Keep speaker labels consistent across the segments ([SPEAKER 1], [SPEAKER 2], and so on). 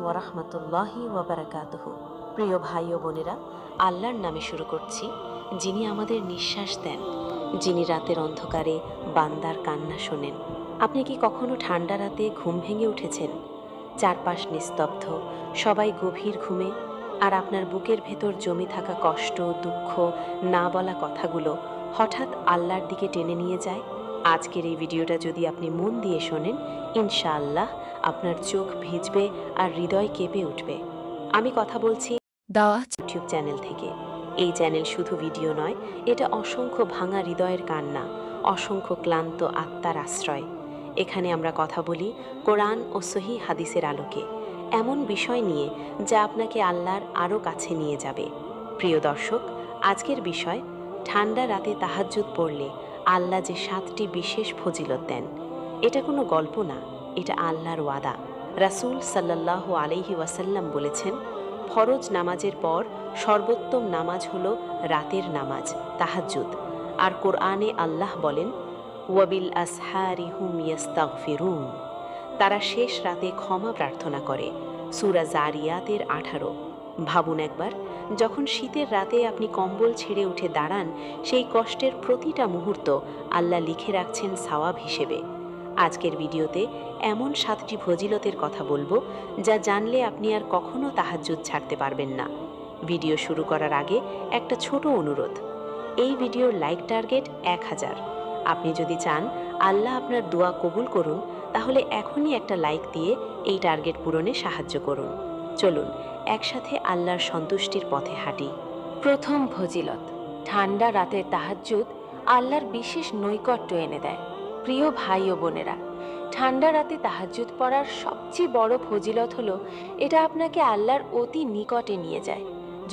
[SPEAKER 1] ওয়া রাহমাতুল্লাহি ওয়া বারাকাতুহু। প্রিয় ভাই ও বোনেরা, আল্লাহর নামে শুরু করছি, যিনি আমাদের নিঃশ্বাস দেন, যিনি রাতের অন্ধকারে বান্দার কান্না শোনেন। আপনি কি কখনো ঠান্ডা রাতে ঘুম ভেঙে উঠেছেন? চারপাশ নিস্তব্ধ, সবাই গভীর ঘুমে, আর আপনার বুকের ভেতর জমে থাকা কষ্ট, দুঃখ, না বলা কথাগুলো হঠাৎ আল্লাহর দিকে টেনে নিয়ে যায়। আজকের এই ভিডিওটা যদি আপনি মন দিয়ে শোনেন, ইনশাআল্লাহ আপনার চোখ ভিজবে আর হৃদয় কেঁপে উঠবে। আমি কথা বলছি
[SPEAKER 2] দাওয়াত
[SPEAKER 1] ইউটিউব চ্যানেল থেকে। এই চ্যানেল শুধু ভিডিও নয়, এটা অসংখ্য ভাঙা হৃদয়ের কান্না, অসংখ্য ক্লান্ত আত্মার আশ্রয়। এখানে আমরা কথা বলি কোরআন ও সহিহ হাদিসের আলোকে, এমন বিষয় নিয়ে যা আপনাকে আল্লাহর আরও কাছে নিয়ে যাবে। প্রিয় দর্শক, আজকের বিষয়, ঠান্ডা রাতে তাহাজ্জুদ পড়লে আল্লাহ যে 7টি বিশেষ ফজিলত দেন। এটা কোনো গল্প না, এটা আল্লাহর ওয়াদা। রাসূল সাল্লাল্লাহু আলাইহি ওয়াসাল্লাম বলেছেন, ফরজ নামাজের পর সর্বোত্তম নামাজ হলো রাতের নামাজ, তাহাজ্জুদ। আর কোরআনে আল্লাহ বলেন, ওয়াবিল আসহারি হুম ইয়াস্তাগফিরুন, তারা শেষ রাতে ক্ষমা প্রার্থনা করে। সূরা জারিয়াতের 18। ভাবুন একবার, যখন শীতের রাতে আপনি কম্বল ছেড়ে উঠে দাঁড়ান, সেই কষ্টের প্রতিটা মুহূর্ত আল্লাহ লিখে রাখছেন সওয়াব হিসেবে। আজকের ভিডিওতে এমন 7টি ফজিলতের কথা বলবো, যা জানলে আপনি আর কখনো তাহাজ্জুদ ছাড়তে পারবেন না। ভিডিও শুরু করার আগে একটা ছোট অনুরোধ, এই ভিডিওর লাইক টার্গেট 1000। আপনি যদি চান আল্লাহ আপনার দোয়া কবুল করুন, তাহলে এখনই একটা লাইক দিয়ে এই টার্গেট পূরণে সাহায্য করুন। চলুন একসাথে আল্লাহর সন্তুষ্টির পথে হাঁটি। প্রথম ফজিলত, ঠান্ডা রাতে তাহাজ্জুদ আল্লাহর বিশেষ নৈকট্য এনে দেয়। প্রিয় ভাই ও বোনেরা, ঠান্ডা রাতে তাহাজ্জুদ পড়ার সবচেয়ে বড় ফজিলত হলো, এটা আপনাকে আল্লাহর অতি নিকটে নিয়ে যায়।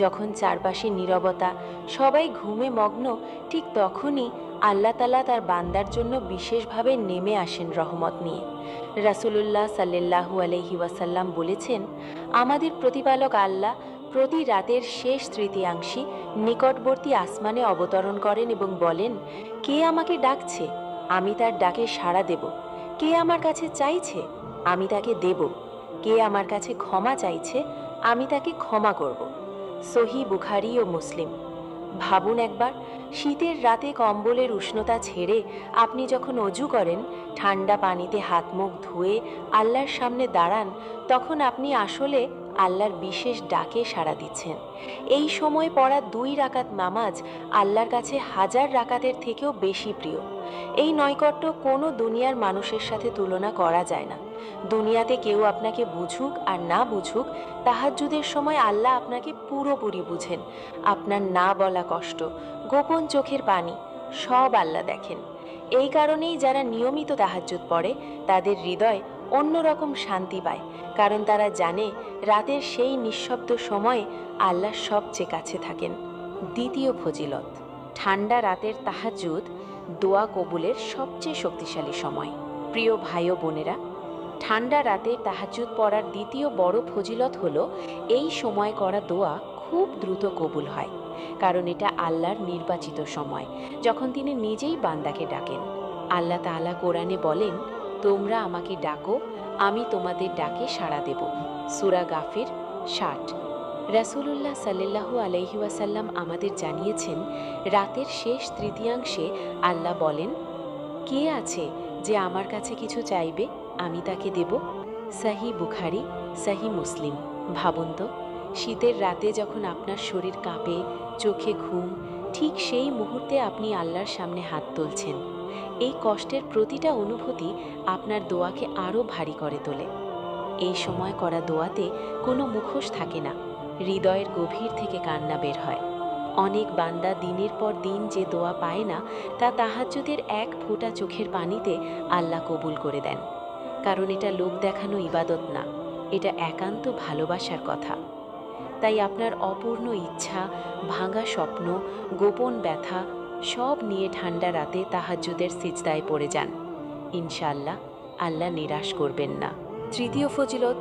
[SPEAKER 1] যখন চারপাশে নীরবতা, সবাই ঘুমে মগ্ন, ঠিক তখনই আল্লাহ তাআলা তার বান্দার জন্য বিশেষভাবে নেমে আসেন রহমত নিয়ে। রাসূলুল্লাহ সাল্লাল্লাহু আলাইহি ওয়াসাল্লাম বলেছেন, আমাদের প্রতিপালক আল্লাহ প্রতি রাতের শেষ তৃতীয়াংশে নিকটবর্তী আসমানে অবতরণ করেন এবং বলেন, কে আমাকে ডাকছে? আমি তার ডাকে সাড়া দেব। কে আমার কাছে চাইছে? আমি তাকে দেব। কে আমার কাছে ক্ষমা চাইছে? আমি তাকে ক্ষমা করব। সহিহ বুখারী ও মুসলিম। ভাবুন একবার, শীতের রাতে কম্বলের উষ্ণতা ছেড়ে আপনি যখন অজু করেন, ঠান্ডা পানিতে হাত মুখ ধুয়ে আল্লাহর সামনে দাঁড়ান, তখন আপনি আসলে আল্লাহর বিশেষ ডাকে সাড়া দিচ্ছেন। এই সময় পড়া 2 রাকাত নামাজ আল্লাহর কাছে 1000 রাকাতের থেকেও বেশি প্রিয়। এই নৈকট্য কোনো দুনিয়ার মানুষের সাথে তুলনা করা যায় না। দুনিয়াতে কেউ আপনাকে বুঝুক আর না বুঝুক, তাহাজ্জুদের সময় আল্লাহ আপনাকে পুরোপুরি বুঝেন। আপনার না বলা কষ্ট, গোপন চোখের পানি, সব আল্লাহ দেখেন। এই কারণেই যারা নিয়মিত তাহাজ্জুদ পড়ে, তাদের হৃদয় অন্যরকম শান্তি পায়, কারণ তারা জানে রাতের সেই নিঃশব্দ সময়ে আল্লাহ সবচেয়ে কাছে থাকেন। দ্বিতীয় ফজিলত, ঠান্ডা রাতের তাহাজ্জুদ দোয়া কবুলের সবচেয়ে শক্তিশালী সময়। প্রিয় ভাই ও বোনেরা, ঠান্ডা রাতে তাহাজ্জুদ পড়ার দ্বিতীয় বড় ফজিলত হলো, এই সময় করা দোয়া খুব দ্রুত কবুল হয়, কারণ এটা আল্লাহর নির্বাচিত সময়, যখন তিনি নিজেই বান্দাকে ডাকেন। আল্লাহ তাআলা কোরআনে বলেন, তোমরা আমাকে ডাকো, আমি তোমাদের ডাকে সাড়া দেব। সূরা গাফির 60। রাসূলুল্লাহ সাল্লাল্লাহু আলাইহি ওয়াসাল্লাম আমাদের জানিয়েছেন, রাতের শেষ তৃতীয়াংশে আল্লাহ বলেন, কে আছে যে আমার কাছে কিছু চাইবে, আমি তাকে দেব। সহিহ বুখারী, সহিহ মুসলিম। ভাবুন তো, শীতের রাতে যখন আপনার শরীর কাঁপে, চোখে ঘুম, ঠিক সেই মুহূর্তে আপনি আল্লাহর সামনে হাত তুলছেন। এই কষ্টের প্রতিটা অনুভূতি আপনার দোয়াকে আরও ভারী করে তোলে। এই সময় করা দোয়াতে কোনো মুখোশ থাকে না, হৃদয়ের গভীর থেকে কান্না বের হয়। অনেক বান্দা দিনের পর দিন যে দোয়া পায় না, তা তাহাজ্জুদের এক ফোঁটা চোখের পানিতে আল্লাহ কবুল করে দেন। কারণ এটা লোক দেখানো ইবাদত না, এটা একান্ত ভালোবাসার কথা। তাই আপনার অপূর্ণ ইচ্ছা, ভাঙা স্বপ্ন, গোপন ব্যথা সব নিয়ে ঠান্ডা রাতে তাহাজ্জুদের সিজদায় পড়ে যান। ইনশাআল্লাহ আল্লাহ নিরাশ করবেন না। তৃতীয় ফজিলত,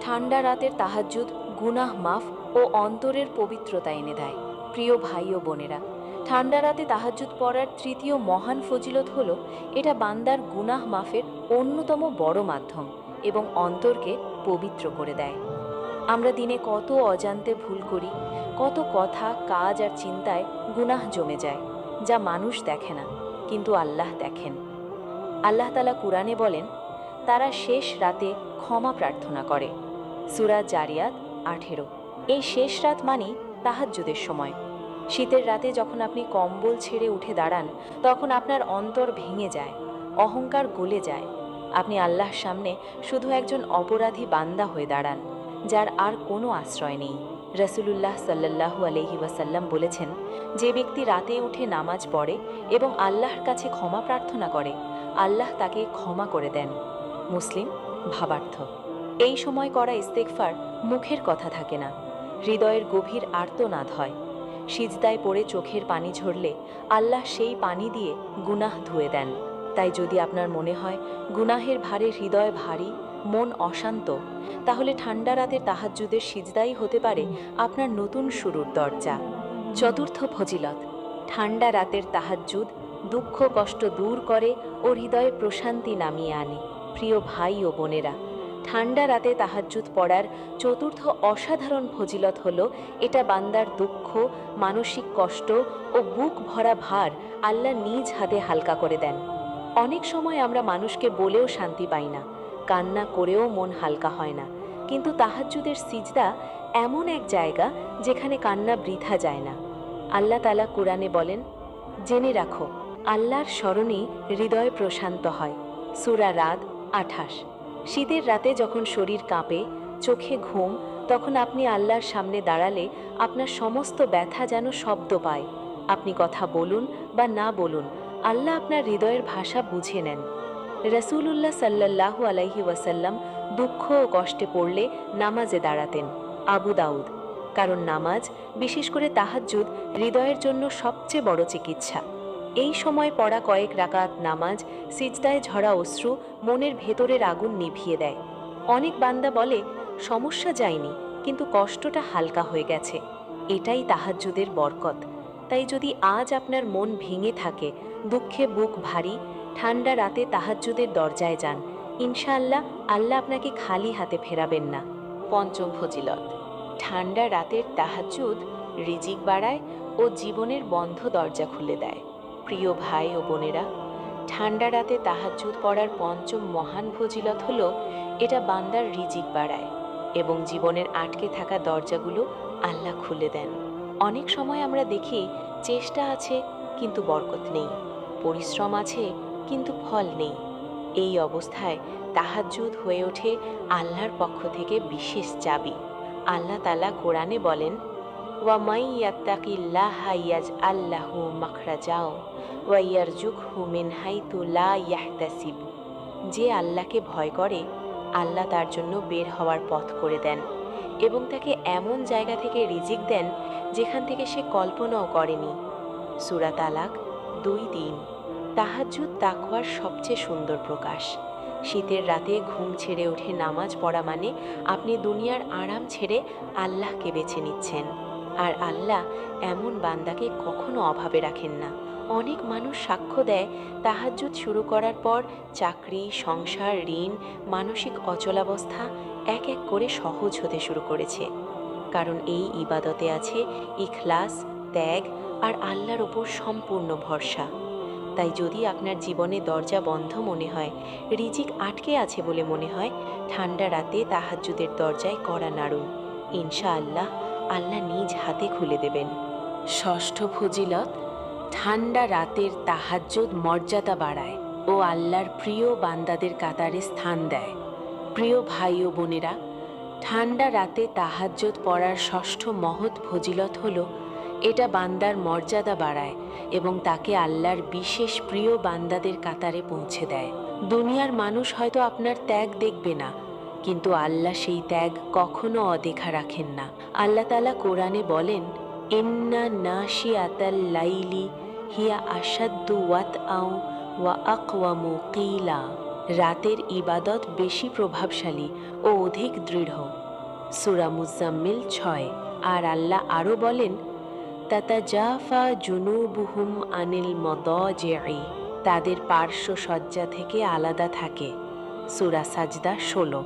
[SPEAKER 1] ঠান্ডা রাতের তাহাজ্জুদ গুনাহ মাফ ও অন্তরের পবিত্রতা এনে দেয়। প্রিয় ভাই ও বোনেরা, ঠান্ডা রাতে তাহাজ্জুদ পড়ার তৃতীয় মহান ফজিলত হলো, এটা বান্দার গুনাহ মাফের অন্যতম বড় মাধ্যম এবং অন্তরকে পবিত্র করে দেয়।
[SPEAKER 2] আমরা দিনে কত অজান্তে ভুল করি, কত কথা, কাজ আর চিন্তায় গুনাহ জমে যায়, যা মানুষ দেখে না, কিন্তু আল্লাহ দেখেন। আল্লাহ তাআলা কুরআনে বলেন, তারা শেষ রাতে ক্ষমা প্রার্থনা করে। সূরা জারিয়াত 18। এই শেষ রাত মানে তাহাজ্জুদের সময়। শীতের রাতে যখন আপনি কম্বল ছেড়ে উঠে দাঁড়ান, তখন আপনার অন্তর ভেঙে যায়, অহংকার গলে যায়। আপনি আল্লাহর সামনে শুধু একজন অপরাধী বান্দা হয়ে দাঁড়ান, যার আর কোনো আশ্রয় নেই। রাসূলুল্লাহ সাল্লাল্লাহু আলাইহি ওয়াসাল্লাম বলেছেন, যে ব্যক্তি রাতে উঠে নামাজ পড়ে এবং আল্লাহর কাছে ক্ষমা প্রার্থনা করে, আল্লাহ তাকে ক্ষমা করে দেন। মুসলিম ভাবার্থ। এই সময় করা ইস্তেগফার মুখের কথা থাকে না, হৃদয়ের গভীর আর্তনাদ হয়। সিজদায় পড়ে চোখের পানি ঝরলে আল্লাহ সেই পানি দিয়ে গুনাহ ধুয়ে দেন। তাই যদি আপনার মনে হয় গুনাহের ভারে হৃদয় ভারী, মন অশান্ত, তাহলে ঠান্ডা রাতের তাহাজ্জুদের সিজদাই হতে পারে আপনার নতুন শুরুর দরজা। চতুর্থ ফজিলত, ঠান্ডা রাতের তাহাজ্জুদ দুঃখ কষ্ট দূর করে ও হৃদয়ে প্রশান্তি নামিয়ে আনে। প্রিয় ভাই ও বোনেরা, ঠান্ডা রাতে তাহাজ্জুদ পড়ার চতুর্থ অসাধারণ ফজিলত হল, এটা বান্দার দুঃখ, মানসিক কষ্ট ও বুক ভরা ভার আল্লাহ নিজ হাতে হালকা করে দেন। অনেক সময় আমরা মানুষকে বলেও শান্তি পাই না, কান্না করেও মন হালকা হয় না, কিন্তু তাহাজ্জুদের সিজদা এমন এক জায়গা যেখানে কান্না বৃথা যায় না। আল্লাহ তাআলা কুরআনে বলেন, জেনে রাখো আল্লাহর স্মরণে হৃদয় প্রশান্ত হয়। সূরা রাদ 28। শীতের রাতে যখন শরীর কাঁপে, চোখে ঘুম, তখন আপনি আল্লাহর সামনে দাঁড়ালে আপনার সমস্ত ব্যথা যেন শব্দ পায়। আপনি কথা বলুন বা না বলুন, আল্লাহ আপনার হৃদয়ের ভাষা বুঝে নেন। রাসূলুল্লাহ সাল্লাল্লাহু আলাইহি ওয়াসাল্লাম দুঃখ ও কষ্টে পড়লে নামাজে দাঁড়াতেন। আবু দাউদ। কারণ নামাজ, বিশেষ করে তাহাজ্জুদ, হৃদয়ের জন্য সবচেয়ে বড় চিকিৎসা। এই সময় পড়া কয়েক রাকাত নামাজ, সিজদায় ঝরা অশ্রু মনের ভেতরের আগুন নিভিয়ে দেয়। অনেক বান্দা বলে, সমস্যা যায়নি, কিন্তু কষ্টটা হালকা হয়ে গেছে। এটাই তাহাজ্জুদের বরকত। তাই যদি আজ আপনার মন ভেঙে থাকে, দুঃখে বুক ভারী, ঠান্ডা রাতে তাহাজ্জুদের দরজায় যান। ইনশাআল্লাহ আল্লাহ আপনাকে খালি হাতে ফেরাবেন না। পঞ্চম ফজিলত, ঠান্ডা রাতের তাহাজ্জুদ রিজিক বাড়ায় ও জীবনের বন্ধ দরজা খুলে দেয়। প্রিয় ভাই ও বোনেরা, ঠান্ডা রাতে তাহাজ্জুদ পড়ার পঞ্চম মহান ফজিলত হলো, এটা বান্দার রিজিক বাড়ায় এবং জীবনের আটকে থাকা দরজাগুলো আল্লাহ খুলে দেন। অনেক সময় আমরা দেখি চেষ্টা আছে কিন্তু বরকত নেই, পরিশ্রম আছে কিন্তু ফল নেই। এই অবস্থায় তাহাজ্জুদ হয়ে ওঠে আল্লাহর পক্ষ থেকে বিশেষ চাবি। আল্লাহ তাআলা কোরআনে বলেন, ওয়া মাই ইয়াত্তাকিল্লাহা ইয়াজআল লাহু মাখরাজা ওয়া ইয়ারযুকহু মিন হাইতু লা ইয়াহতাসিব। যে আল্লাহকে ভয় করে, আল্লাহ তার জন্য বের হওয়ার পথ করে দেন এবং তাকে এমন জায়গা থেকে রিজিক দেন যেখান থেকে সে কল্পনাও করেনি। সূরা তালাক 2:3। তাহাজ্জুদ তাকওয়ার সবচেয়ে সুন্দর প্রকাশ। শীতের রাতে ঘুম ছেড়ে উঠে নামাজ পড়া মানে আপনি দুনিয়ার আরাম ছেড়ে আল্লাহকে বেছে নিচ্ছেন। আর আল্লাহ এমন বান্দাকে কখনো অভাবে রাখেন না। অনেক মানুষ সাক্ষ্য দেয়, তাহাজ্জুদ শুরু করার পর চাকরি, সংসার, ঋণ, মানসিক অচলাবস্থা এক এক করে সহজ হতে শুরু করেছে। কারণ এই ইবাদতে আছে ইখলাস, ত্যাগ আর আল্লাহর ওপর সম্পূর্ণ ভরসা। তাই যদি আপনার জীবনে দরজা বন্ধ মনে হয়, রিজিক আটকে আছে বলে মনে হয়, ঠান্ডা রাতে তাহাজ্জুদের দরজায় কড়া নাড়ুন। ইনশাআল্লাহ আল্লাহ নিজ হাতে খুলে দেবেন। ষষ্ঠ ফজিলত, ঠান্ডা রাতের তাহাজ্জুদ মর্যাদা বাড়ায় ও আল্লাহর প্রিয় বান্দাদের কাতারে স্থান দেয়। প্রিয় ভাই ও বোনেরা, ঠান্ডা রাতে তাহাজ্জুদ পড়ার ষষ্ঠ মহৎ ফজিলত হলো, এটা বান্দার মর্যাদা বাড়ায় এবং তাকে আল্লাহর বিশেষ প্রিয় বান্দাদের কাতারে পৌঁছে দেয়। দুনিয়ার মানুষ হয়তো আপনার ত্যাগ দেখবে না, কিন্তু আল্লাহ সেই ত্যাগ কখনো অদেখা রাখেন না। আল্লাহ তাআলা কোরআনে বলেন, ইন্না নাশিয়াতাল লাইলি হিয়া আশাদ্দু ওয়াতআউ ওয়া আকওয়ামু কিলা। রাতের ইবাদত বেশি প্রভাবশালী ও অধিক দৃঢ়। সূরা মুজাম্মিল 6। আর আল্লাহ আরও বলেন, তাতাজাফা জুনুবুহুম আনিল মাদাজি'i। তাদের পার্শ্ব সজ্জা থেকে আলাদা থাকে।
[SPEAKER 1] সূরা সাজদা 16।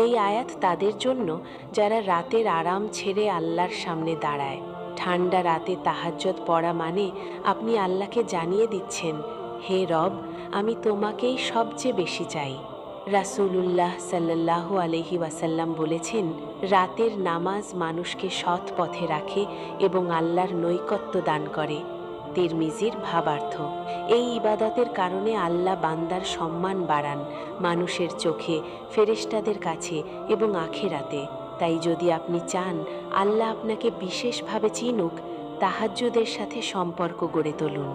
[SPEAKER 1] এই আয়াত তাদের জন্য যারা রাতের আরাম ছেড়ে আল্লাহর সামনে দাঁড়ায়। ঠান্ডা রাতে তাহাজ্জুদ পড়া মানে আপনি আল্লাহকে জানিয়ে দিচ্ছেন, হে রব, আমি তোমাকেই সবচেয়ে বেশি চাই। রাসূলুল্লাহ সাল্লাল্লাহু আলাইহি ওয়াসাল্লাম বলেছেন, রাতের নামাজ মানুষকে সৎ পথে রাখে এবং আল্লাহর নৈকট্য দান করে। তিরমিজির ভাবার্থ। এই ইবাদতের কারণে আল্লাহ বান্দার সম্মান বাড়ান মানুষের চোখে, ফেরেশতাদের কাছে এবং আখিরাতে। তাই যদি আপনি চান আল্লাহ আপনাকে বিশেষভাবে চিনুক, তাহাজ্জুদের সাথে সম্পর্ক গড়ে তুলুন।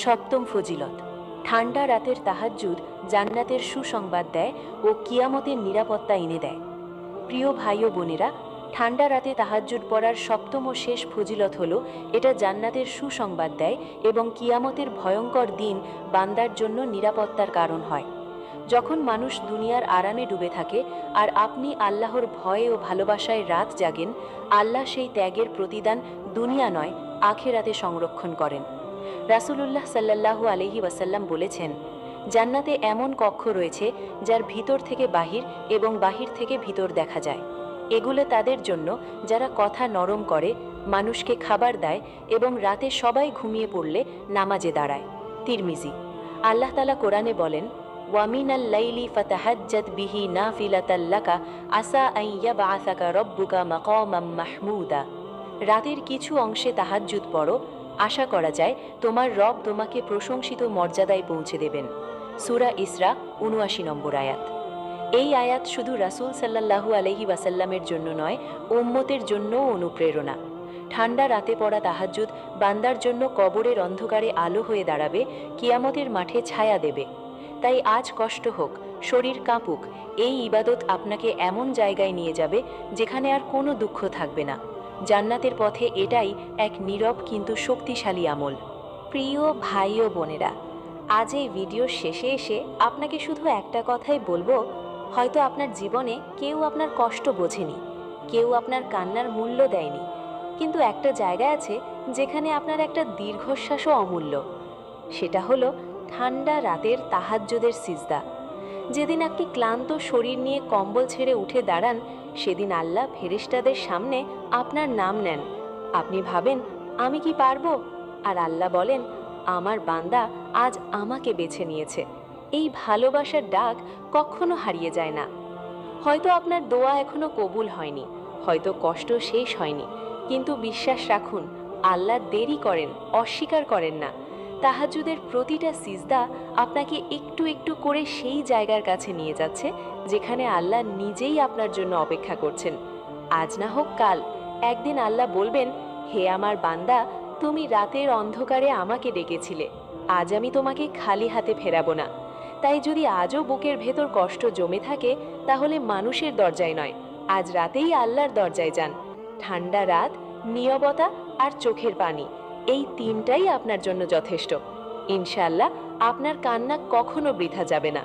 [SPEAKER 2] সপ্তম ফজিলত। ঠান্ডা রাতের তাহাজ্জুদ জান্নাতের সুসংবাদ দেয় ও কিয়ামতের নিরাপত্তা এনে দেয়। প্রিয় ভাই ও বোনেরা, ঠান্ডা রাতে তাহাজ্জুদ পড়ার সপ্তম ও শেষ ফজিলত হল এটা জান্নাতের সুসংবাদ দেয় এবং কিয়ামতের ভয়ঙ্কর দিন বান্দার জন্য নিরাপত্তার কারণ হয়। যখন মানুষ দুনিয়ার আরামে ডুবে থাকে আর আপনি আল্লাহর ভয়ে ও ভালোবাসায় রাত জাগেন, আল্লাহ সেই ত্যাগের প্রতিদান দুনিয়া নয় আখিরাতে সংরক্ষণ করেন। রাসূলুল্লাহ সাল্লাল্লাহু আলাইহি ওয়াসাল্লাম বলেছেন, জান্নাতে এমন কক্ষ রয়েছে যার ভিতর থেকে বাহির এবং বাহির থেকে ভিতর দেখা যায়। এগুলো তাদের জন্য যারা কথা নরম করে, মানুষকে খাবার দেয় এবং রাতে সবাই ঘুমিয়ে পড়লে নামাজে দাঁড়ায়। তিরমিজি। আল্লাহ তাআলা কোরআনে বলেন, ওয়ামিনাল লাইলি ফাতাহাজ্জাত বিহি নাফিলাতাল লাকা আসা আন ইয়াবআসাকা রাব্বুকা মাকামাম মাহমুদা। রাতের কিছু অংশে তাহাজ্জুদ পড়ো, আশা করা যায় তোমার রব তোমাকে প্রশংসিত মর্যাদায় পৌঁছে দেবেন। সূরা ইসরা ৭৯ নম্বর আয়াত। এই আয়াত শুধু রাসূল সাল্লাল্লাহু আলাইহি ওয়াসাল্লামের জন্য নয়, উম্মতের জন্যও অনুপ্রেরণা। ঠান্ডা রাতে পড়া তাহাজ্জুদ বান্দার জন্য কবরের অন্ধকারে আলো হয়ে দাঁড়াবে, কিয়ামতের মাঠে ছায়া দেবে। তাই আজ কষ্ট হোক, শরীর কাঁপুক, এই ইবাদত আপনাকে এমন জায়গায় নিয়ে যাবে যেখানে আর কোনো দুঃখ থাকবে না। জান্নাতের পথে এটাই এক নীরব কিন্তু শক্তিশালী আমল। প্রিয় ভাই ও বোনেরা, আজ এই ভিডিওর শেষে এসে আপনাকে শুধু একটা কথাই বলবো, হয়তো আপনার জীবনে কেউ আপনার কষ্ট বোঝেনি, কেউ আপনার কান্নার মূল্য দেয়নি, কিন্তু একটা জায়গা আছে যেখানে আপনার একটা দীর্ঘশ্বাসও অমূল্য। সেটা হলো ঠান্ডা রাতের তাহাজ্জুদের সিজদা। যেদিন আপনি ক্লান্ত শরীর নিয়ে কম্বল ছেড়ে উঠে দাঁড়ান, সেদিন আল্লাহ ফেরেশতাদের সামনে আপনার নাম নেন। আপনি ভাবেন, আমি কি পারবো? আর আল্লাহ বলেন, আমার বান্দা আজ আমাকে বেছে নিয়েছে। এই ভালোবাসার ডাক কখনো হারিয়ে যায় না। হয়তো আপনার দোয়া এখনো কবুল হয়নি, হয়তো কষ্ট শেষ হয়নি, কিন্তু বিশ্বাস রাখুন, আল্লাহ দেরি করেন, অস্বীকার করেন না। তাহাজ্জুদের প্রতিটা সিজদা আপনাকে একটু একটু করে সেই জায়গার কাছে নিয়ে যাচ্ছে যেখানে আল্লাহ নিজেই আপনার জন্য অপেক্ষা করছেন। আজ না হোক কাল, একদিন আল্লাহ বলবেন, হে আমার বান্দা, তুমি রাতের অন্ধকারে আমাকে ডেকেছিলে, আজ আমি তোমাকে খালি হাতে ফেরাবো না। তাই যদি আজও বুকের ভেতর কষ্ট জমে থাকে, তাহলে মানুষের দরজায় নয়, আজ রাতেই আল্লাহর দরজায় যান। ঠান্ডা রাত, নীরবতা আর চোখের পানি, এই তিনটাই আপনার জন্য যথেষ্ট। ইনশাআল্লাহ আপনার কান্না কখনো বৃথা যাবে না।